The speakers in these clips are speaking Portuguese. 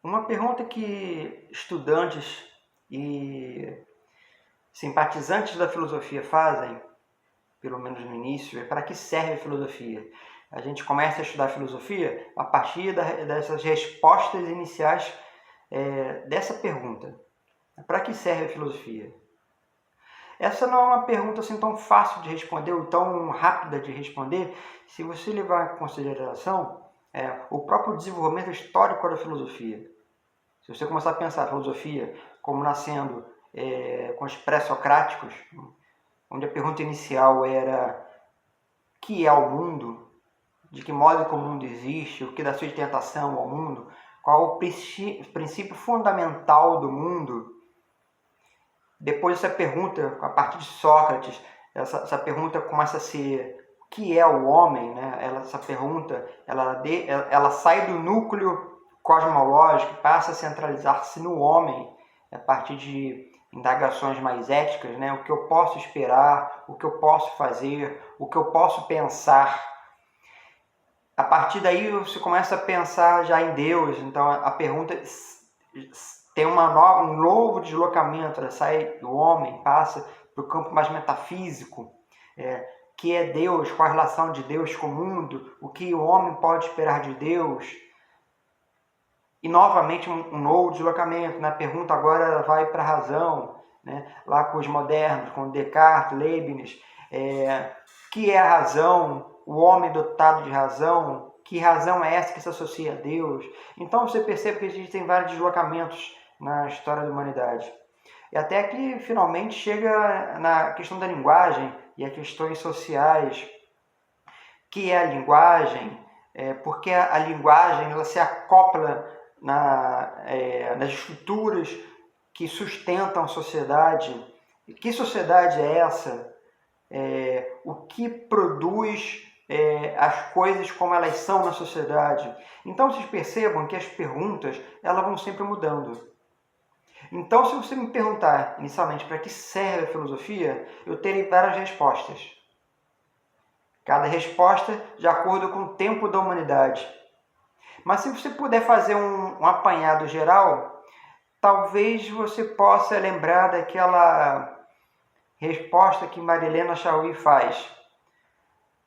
Uma pergunta que estudantes e simpatizantes da filosofia fazem, pelo menos no início, é: para que serve a filosofia? A gente começa a estudar filosofia a partir dessas respostas iniciais dessa pergunta: para que serve a filosofia? Essa não é uma pergunta assim tão fácil de responder ou tão rápida de responder, se você levar em consideração o próprio desenvolvimento histórico da filosofia. Se você começar a pensar a filosofia como nascendo com os pré-socráticos, onde a pergunta inicial era: o que é o mundo? De que modo que o mundo existe? O que dá sustentação ao mundo? Qual o princípio fundamental do mundo? Depois essa pergunta, a partir de Sócrates, essa pergunta começa a ser: o que é o homem? Né? Essa pergunta ela sai do núcleo cosmológico, passa a centralizar-se no homem, a partir de indagações mais éticas, né? O que eu posso esperar, o que eu posso fazer, o que eu posso pensar. A partir daí você começa a pensar já em Deus, então a pergunta tem um novo deslocamento, ela sai do homem, passa para o campo mais metafísico, que é Deus, qual a relação de Deus com o mundo, o que o homem pode esperar de Deus. E novamente um novo deslocamento, né? A pergunta agora vai para a razão, né? Lá com os modernos, com Descartes, Leibniz, que é a razão, o homem dotado de razão, que razão é essa que se associa a Deus? Então você percebe que existem vários deslocamentos na história da humanidade. E até que finalmente chega na questão da linguagem e as questões sociais, que é a linguagem, porque a linguagem ela se acopla nas estruturas que sustentam a sociedade. Que sociedade é essa? O que produz as coisas como elas são na sociedade? Então vocês percebam que as perguntas elas vão sempre mudando. Então, se você me perguntar inicialmente para que serve a filosofia, eu terei várias respostas. Cada resposta de acordo com o tempo da humanidade. Mas se você puder fazer um apanhado geral, talvez você possa lembrar daquela resposta que Marilena Chaui faz.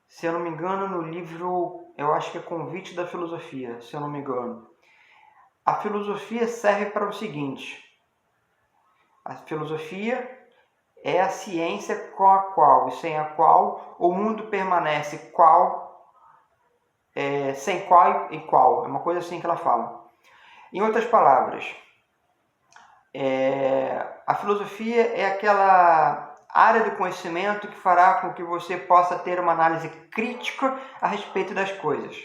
Se eu não me engano, no livro, eu acho que é Convite da Filosofia, se eu não me engano. A filosofia serve para o seguinte: a filosofia é a ciência com a qual e sem a qual o mundo permanece sem qual e qual. É uma coisa assim que ela fala. Em outras palavras, a filosofia é aquela área do conhecimento que fará com que você possa ter uma análise crítica a respeito das coisas.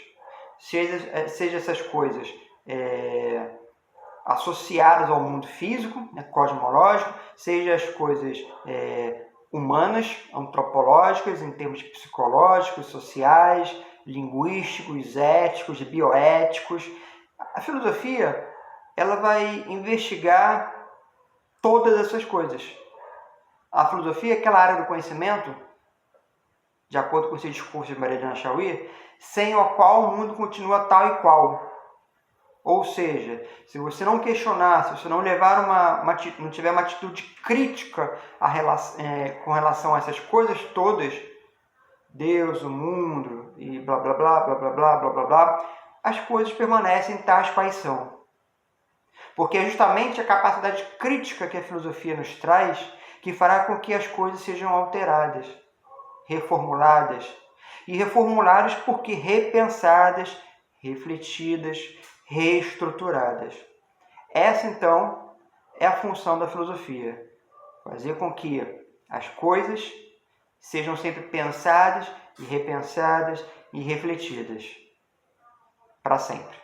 Seja essas coisas associadas ao mundo físico, cosmológico, seja as coisas humanas, antropológicas, em termos psicológicos, sociais, linguísticos, éticos, bioéticos. A filosofia ela vai investigar todas essas coisas. A filosofia é aquela área do conhecimento, de acordo com esse discurso de Marilena Chaui, sem a qual o mundo continua tal e qual. Ou seja, se você não questionar, se você não levar não tiver uma atitude crítica com relação a essas coisas todas, Deus, o mundo e blá blá blá blá blá blá blá blá blá, as coisas permanecem tais quais são. Porque é justamente a capacidade crítica que a filosofia nos traz que fará com que as coisas sejam alteradas, reformuladas. E reformuladas porque repensadas, refletidas, reestruturadas. Essa, então, é a função da filosofia. Fazer com que as coisas sejam sempre pensadas e repensadas e refletidas para sempre.